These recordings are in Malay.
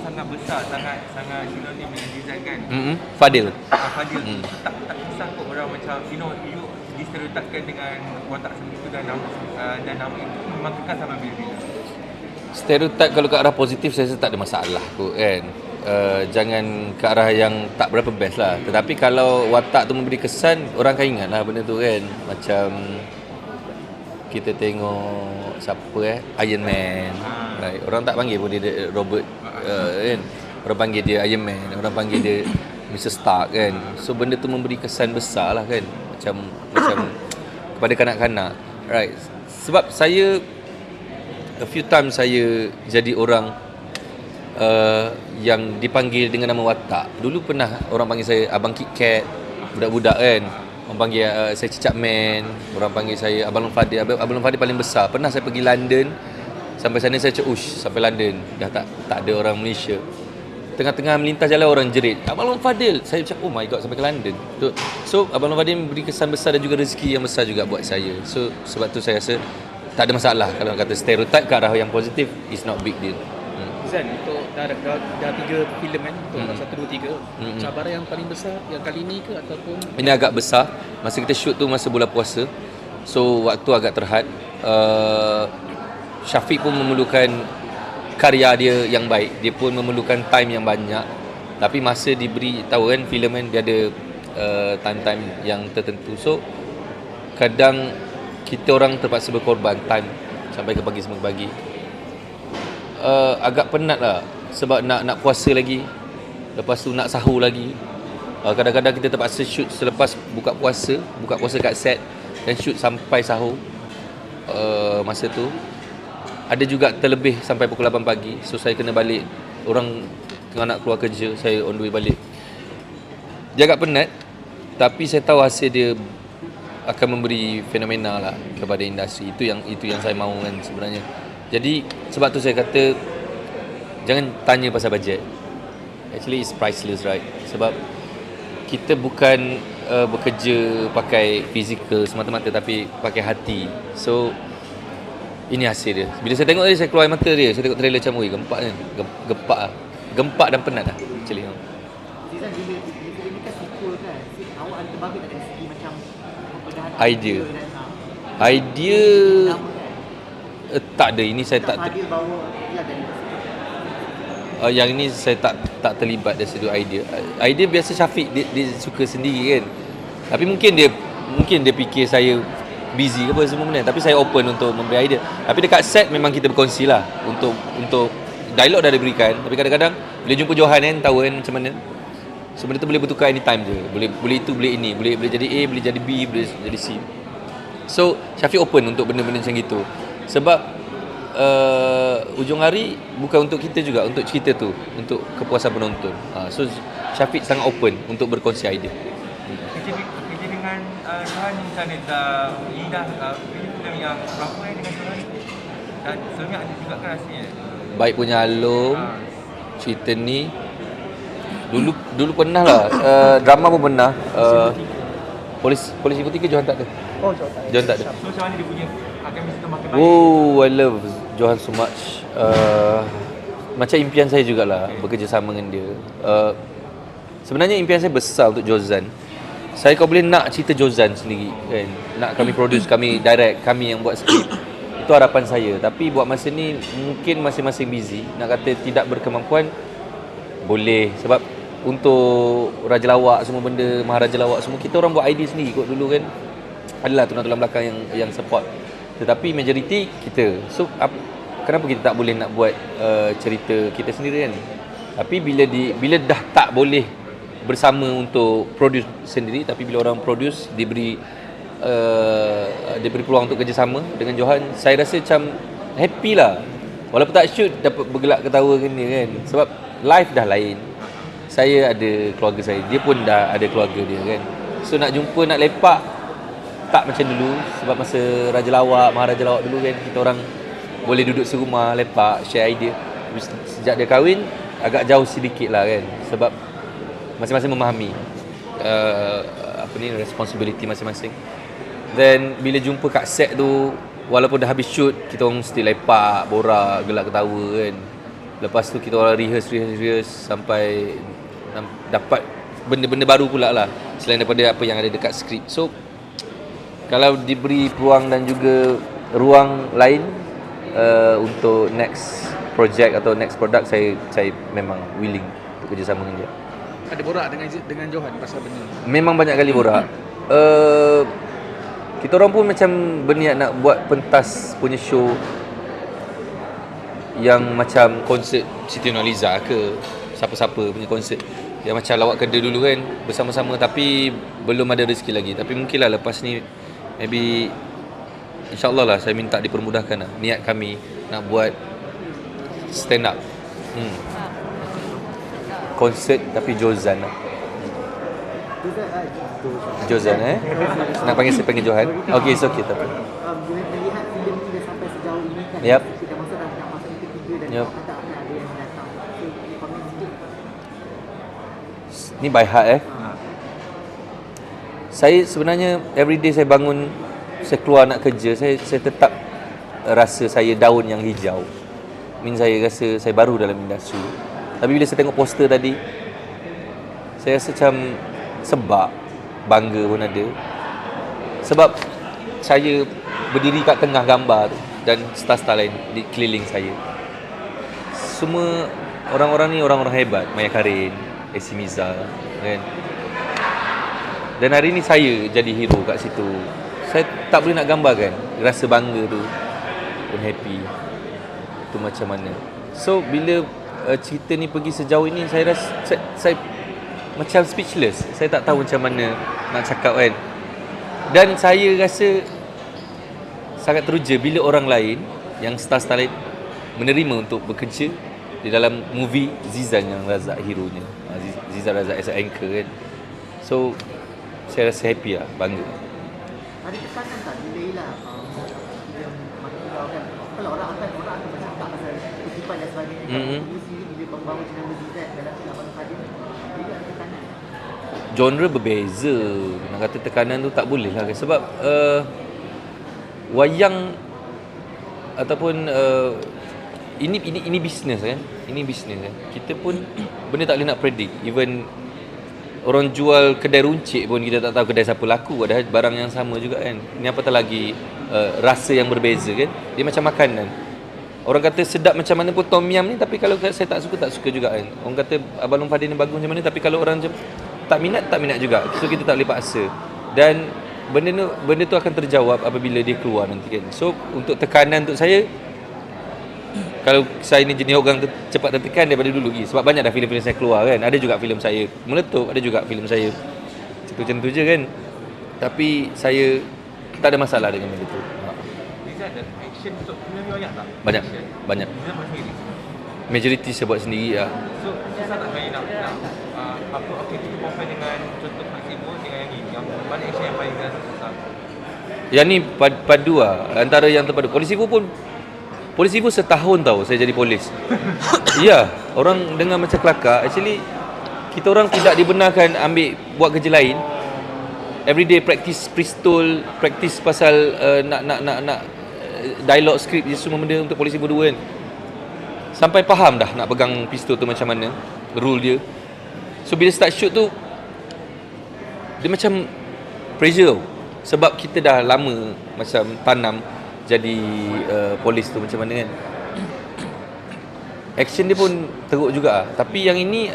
sangat besar, sangat sinonim dengan design kan. Fadil. Fadil tak kisah kot orang macam you distereotipkan dengan watak sebegitu dan nama itu memang kekal sampai bila-bila. Stereotip kalau ke arah positif saya rasa tak ada masalah kot kan. Jangan ke arah yang tak berapa best lah. Tetapi kalau watak tu memberi kesan, orang akan ingat lah benda tu kan. Macam kita tengok siapa Iron Man. Right. Orang tak panggil pun dia Robert kan. Orang panggil dia Iron Man, orang panggil dia Mr. Stark kan. So benda tu memberi kesan besar lah kan. Macam kepada kanak-kanak. Right. Sebab saya a few times saya jadi orang yang dipanggil dengan nama watak. Dulu pernah orang panggil saya Abang Kit Kat, budak-budak kan. Orang panggil saya Cicak Man, orang panggil saya Abang Long Fadil. Abang Long Fadil paling besar. Pernah saya pergi London, sampai sana saya cakap, sampai London dah tak ada orang Malaysia. Tengah-tengah melintas jalan orang jerit, Abang Long Fadil. Saya cakap, oh my god, sampai ke London. So Abang Long Fadil memberi kesan besar dan juga rezeki yang besar juga buat saya. So sebab tu saya rasa tak ada masalah kalau kata stereotip ke arah yang positif is not big deal. Zan, untuk dah 3 filem kan, untuk 1, 2, 3 cabaran yang paling besar yang kali ni ke ataupun ini agak besar. Masa kita shoot tu masa bulan puasa, so waktu agak terhad. Syafiq pun memerlukan karya dia yang baik, dia pun memerlukan time yang banyak. Tapi masa diberi tahu kan filem kan dia ada time-time yang tertentu. So kadang kita orang terpaksa berkorban time sampai ke pagi semua pagi. Agak penat lah sebab nak puasa lagi, lepas tu nak sahur lagi. Kadang-kadang kita terpaksa shoot selepas buka puasa kat set dan shoot sampai sahur. Masa tu ada juga terlebih sampai pukul 8 pagi. So saya kena balik, orang tengah nak keluar kerja, saya on the way balik. Dia agak penat, tapi saya tahu hasil dia akan memberi fenomena lah kepada industri. Itu yang saya mahu kan sebenarnya. Jadi sebab tu saya kata jangan tanya pasal bajet. Actually it's priceless, right? Sebab kita bukan bekerja pakai fizikal semata-mata, tapi pakai hati. So ini hasil dia. Bila saya tengok tadi saya keluar air mata dia. Saya tengok trailer macam gempak kan. Gempak dan penat lah actually. Zizan, bila ini kan sequel kan, awak ada terbabit tak dari segi macam pembedahan idea tak ada. Ini saya tak Fadil bawa lah dari yang ini saya tak terlibat dari segi idea biasa Syafiq dia suka sendiri kan. Tapi mungkin dia fikir saya busy ke apa semua benda, tapi saya open untuk memberi idea. Tapi dekat set memang kita berkongsi lah untuk dialog dah diberikan, tapi kadang-kadang bila jumpa Johan kan tahu kan macam mana. So benda tu boleh bertukar anytime je. Boleh itu, boleh ini, boleh jadi A, boleh jadi B, boleh jadi C. So Syafiq open untuk benda-benda macam gitu. Sebab ujung hari bukan untuk kita juga, untuk cerita tu, untuk kepuasan penonton. So Syafiq sangat open untuk berkongsi idea. Kerja dengan Johan macam mana? Ini dah filem yang berapa dengan Johan? Dan sebelumnya ada juga kan rasanya? Baik Punya Alum, cerita ni dulu pernah lah, drama pun pernah. Polis Ibu 3 Johan tak ada. Oh, Johan Johan tak ada. So macam mana dia punya akan bisa makin baik? Oh, I love Johan so much. Macam impian saya jugalah bekerjasama dengan dia. Sebenarnya impian saya besar untuk Jozan. Saya kalau boleh nak cerita Jozan sendiri kan. Nak kami produce, kami direct, kami yang buat skrip. Itu harapan saya. Tapi buat masa ni mungkin masing-masing busy. Nak kata tidak berkemampuan boleh. Sebab untuk Raja Lawak semua benda, Maharaja Lawak semua, kita orang buat idea sendiri kot dulu kan. Adalah tulang-tulang belakang yang support. Tetapi majoriti kita. So kenapa kita tak boleh nak buat cerita kita sendiri kan? Tapi bila dah tak boleh bersama untuk produce sendiri, tapi bila orang produce diberi peluang untuk kerjasama dengan Johan, saya rasa macam happy lah. Walaupun tak shoot dapat bergelak ketawa dengan dia kan. Sebab live dah lain. Saya ada keluarga saya, dia pun dah ada keluarga dia kan. So nak jumpa, nak lepak tak macam dulu. Sebab masa Raja Lawak, Maharaja Lawak dulu kan, kita orang boleh duduk serumah, lepak, share idea. Sejak dia kahwin agak jauh sedikit lah kan. Sebab masing-masing memahami responsibility masing-masing. Then bila jumpa kat set tu, walaupun dah habis shoot, kita orang mesti lepak, borak, gelak ketawa kan. Lepas tu kita orang rehearse sampai dapat benda-benda baru pula lah selain daripada apa yang ada dekat skrip. So kalau diberi peluang dan juga ruang lain untuk next project atau next product, saya memang willing untuk kerjasama dengan dia. Ada borak dengan Johan pasal benda ni? Memang banyak kali borak. Kita orang pun macam berniat nak buat pentas punya show yang macam konsert Siti Nurhaliza ke siapa-siapa punya konsert yang macam lawak kedai dulu kan bersama-sama, tapi belum ada rezeki lagi. Tapi mungkinlah lepas ni maybe InsyaAllah lah saya minta dipermudahkan lah. Niat kami nak buat stand up konsert tapi Jozan lah. Jozan nak panggil saya panggil Johan. Okay, it's okay tapi Melihat filem ni dah sampai sejauh ini kan, Yep. kita masuk dah masuk yang ketiga dan Yep. kata akan ada yang datang. So, komen sikit. ni by heart Saya sebenarnya everyday saya bangun, saya keluar nak kerja, saya tetap rasa saya daun yang hijau. Saya rasa saya baru dalam industri. Tapi bila saya tengok poster tadi, saya rasa macam sebab bangga pun ada. Sebab saya berdiri kat tengah gambar tu dan star-star lain di keliling saya. Semua orang-orang ni orang-orang hebat, Maya Karin, AC Miza kan. Dan hari ni saya jadi hero kat situ. Saya tak boleh nak gambarkan rasa bangga tu dan happy tu macam mana. So bila cerita ni pergi sejauh ini, saya rasa saya macam speechless. Saya tak tahu macam mana nak cakap kan. Dan saya rasa sangat teruja bila orang lain yang star-star lain menerima untuk bekerja di dalam movie Zizan yang Razak hero-nya. Zizan Razak as a anchor kan. So saya rasa happy lah, bangga. Ada tekanan tak bila ialah yang makin jauh kan, kalau orang akan bercakap pasal kutipan dan sebagainya, kalau sendiri bila membawa jenama Zizan dalam film Abang Fadil, bila ada tekanan? Genre berbeza. Nak kata tekanan tu tak boleh lah. Sebab wayang ataupun ini bisnes kan. Ini bisnes kan. Kita pun benda tak boleh nak predict. Even orang jual kedai runcit pun kita tak tahu kedai siapa laku, ada barang yang sama juga kan. Ini apatah lagi rasa yang berbeza kan. Dia macam makanan. Orang kata sedap macam mana pun tom yum ni, tapi kalau saya tak suka juga kan. Orang kata Abang Long Fadil ni bagus macam mana, tapi kalau orang macam tak minat juga. So kita tak boleh paksa. Dan benda tu akan terjawab apabila dia keluar nanti kan. So untuk tekanan untuk saya, kalau saya ni jenis orang cepat tertekan daripada dulu lagi. Sebab banyak dah filem-filem saya keluar kan. Ada juga filem saya meletup, ada juga filem saya macam tu je kan. Tapi saya tak ada masalah dengan benda tu. Liza ada action untuk filem ni banyak tak? Banyak. Liza buat sendiri. Majority saya buat sendiri lah. So susah tak main nak apa kita compare dengan contoh Maximo dengan yang ni, yang mana action yang paling rasa susah? Yang ni padu lah. Antara yang terpadu. Polis Ibu setahun tau saya jadi polis. Ya, orang dengar macam kelakar. Actually, kita orang tidak dibenarkan ambil buat kerja lain. Everyday practice pistol, practice pasal nak dialog skrip je, semua benda untuk Polis Ibu 2 kan. Sampai faham dah nak pegang pistol tu macam mana, rule dia. So bila start shoot tu, dia macam pressure tau. Sebab kita dah lama macam tanam jadi polis tu macam mana kan. Action dia pun teruk juga. Tapi yang ini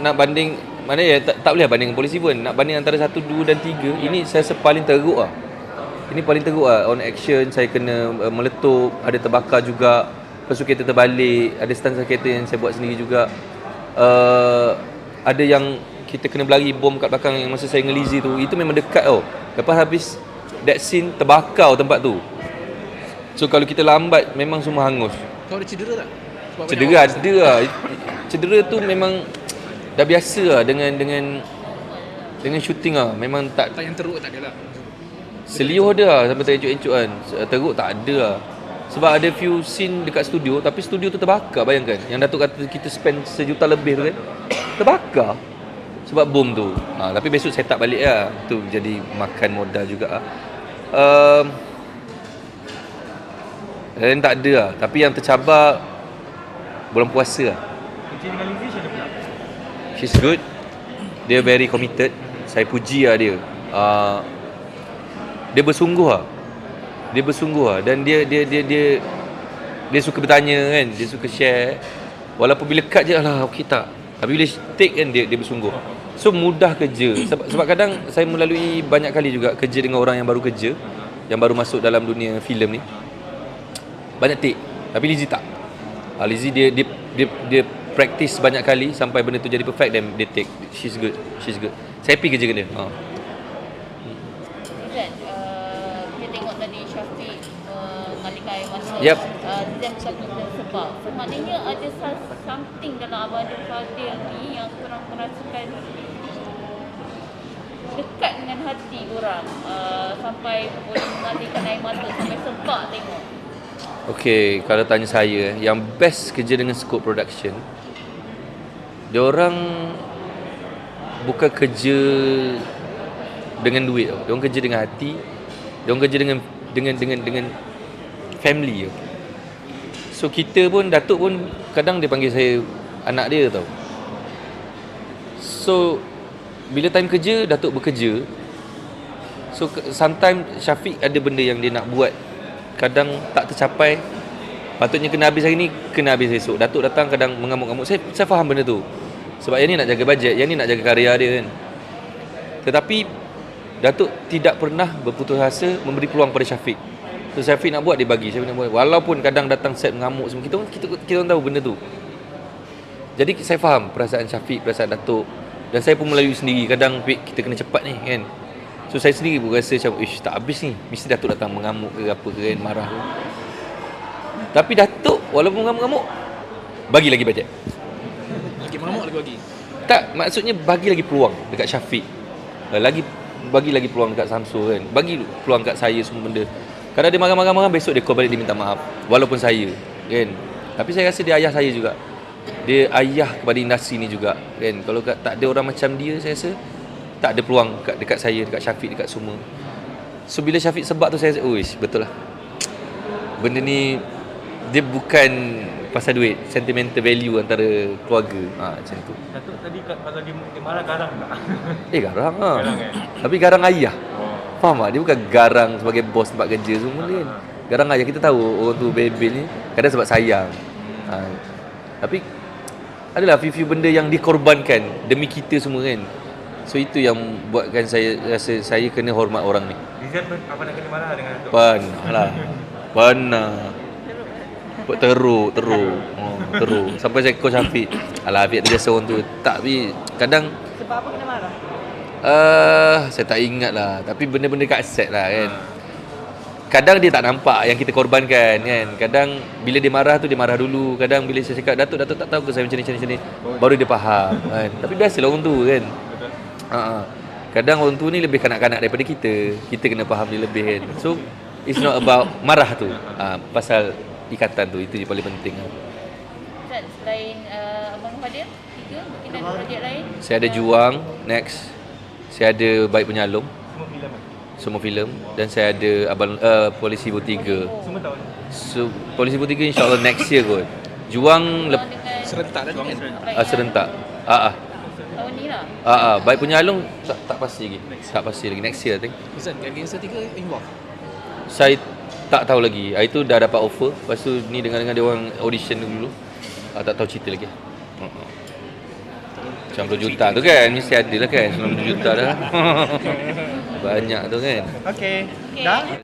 nak banding, mana ya tak boleh banding dengan Polis Ibu kan. Nak banding antara 1, 2 dan 3, ini saya rasa paling teruk lah. Ini paling teruk lah. On action saya kena meletup, ada terbakar juga. Lepas tu kereta terbalik, ada stansa kereta yang saya buat sendiri juga. Ada yang kita kena berlari bom kat belakang yang masa saya ngelizi tu. Itu memang dekat tau. Lepas habis that scene terbakar tempat tu. So kalau kita lambat memang semua hangus. Kau ada cedera tak? Sebab Cedera ada lah. Cedera tu memang dah biasa lah dengan shooting lah. Memang tak yang teruk tak ada lah. seliuh dia lah sampai terencuk-encuk kan. Teruk tak ada lah. Sebab ada few scene dekat studio, tapi studio tu terbakar, bayangkan. Yang Datuk kata kita spend 1 juta lebih tu kan, terbakar sebab bom tu. Tapi besok saya tak balik lah. Tu jadi makan modal juga lah. Dan tak ada lah. Tapi yang tercabar bulan puasa lah. Kerja dengan Lizzie macam mana pula? She's good. Dia very committed. Saya puji lah dia. Dia bersungguh lah. Dia bersungguh lah. Dan dia suka bertanya kan. Dia suka share. Walaupun bila cut je, alah okey tak. Tapi bila take kan dia bersungguh. So mudah kerja. Sebab kadang saya melalui banyak kali juga kerja dengan orang yang baru kerja, yang baru masuk dalam dunia filem ni. Banyak take. Tapi Lizzie tak. Lizzie dia practice banyak kali sampai benda tu jadi perfect, dan dia take. She's good. Saya happy kerja dengan dia. Kan, kita tengok tadi Syafiq mengalihkan air mata. Yep. Zam kita sebab. So, maknanya ada something dalam Abang Fadil ni yang korang merasakan dekat dengan hati korang, sampai boleh mengalihkan air mata sampai sebab tengok. Okay, kalau tanya saya, yang best kerja dengan Scope Production, diorang bukan kerja dengan duit tau. Diorang kerja dengan hati. Diorang kerja dengan family tau. So kita pun, Datuk pun kadang dia panggil saya anak dia tau. So bila time kerja, Datuk bekerja. So sometimes Syafiq ada benda yang dia nak buat, kadang tak tercapai. Patutnya kena habis hari ni, kena habis esok. Datuk datang kadang mengamuk-ngamuk. Saya faham benda tu. Sebab yang ni nak jaga bajet, yang ni nak jaga karya dia kan. Tetapi Datuk tidak pernah berputus asa memberi peluang pada Syafiq. So Syafiq nak buat, dia bagi. Syafiq nak buat. Walaupun kadang datang set mengamuk semua, kita orang tahu benda tu. Jadi saya faham perasaan Syafiq, perasaan Datuk. Dan saya pun melalui sendiri. Kadang kita kena cepat ni kan. So saya sendiri pun rasa macam, tak habis ni. Mesti Datuk datang mengamuk ke apa ke kan, marah ke. Tapi Datuk walaupun mengamuk-ngamuk, bagi lagi bajet. Lagi mengamuk lagi bagi. Tak, maksudnya bagi lagi peluang dekat Syafiq. Bagi lagi peluang dekat Samsul kan. Bagi peluang dekat saya semua benda. Kadang dia marah-marah, besok dia call balik, dia minta maaf. Walaupun saya kan. Tapi saya rasa dia ayah saya juga. Dia ayah kepada industri ni juga kan. Kalau tak ada orang macam dia, saya rasa tak ada peluang dekat saya, dekat Syafiq, dekat semua. So bila Syafiq sebab tu, saya rasa, betul lah. Benda ni dia bukan pasal duit, sentimental value antara keluarga. Macam tu. Datuk tadi kalau dia marah garang tak? Garang lah. Garang kan? Tapi garang ayah. Faham tak? Dia bukan garang sebagai bos tempat kerja semua kan. Garang ayah, kita tahu orang tu bebel ni kadang sebab sayang. Tapi adalah few benda yang dikorbankan demi kita semua kan. So itu yang buatkan saya rasa saya kena hormat orang ni. Rizal pun apa nak kena marah dengan Datuk? Pernah lah. Pernah. Teruk. Sampai saya call Syafiq. Alah, Afiq ada biasa orang tu. Tak, tapi kadang Sebab apa kena marah? saya tak ingat lah. Tapi benda-benda kat set lah kan. Kadang dia tak nampak yang kita korbankan kan. Kadang bila dia marah tu, dia marah dulu. Kadang bila saya cakap, Datuk tak tahu ke saya macam ni. Baru dia faham kan. Tapi biasalah orang tu kan. Kadang orang tu ni lebih kanak-kanak daripada kita. Kita kena faham dia lebih kan. So it's not about marah tu. Pasal ikatan tu, itu je paling penting. Kan, selain Abang Fadil, 3, mungkin ada projek lain? Saya ada Juang next. Saya ada Baik Penyalum, Semua filem kan? semua filem. Dan saya ada Polisi Ibu 3. Semua tahun? So Polisi Ibu 3 insyaAllah next year kot. Juang Dengan Serentak dah ni kan. serentak. tahun ni lah. Baik Penyalum tak pasti lagi. Tak pasti lagi, next year I think. Zan, Gangster 3 involve. Saya tak tahu lagi. Itu dah dapat offer. Lepas tu ni dengan dia orang audition dulu. Tak tahu cerita lagi. 90 juta tu kan mesti ada lah kan. 90 juta dah. Banyak tu kan. Okay. Dah?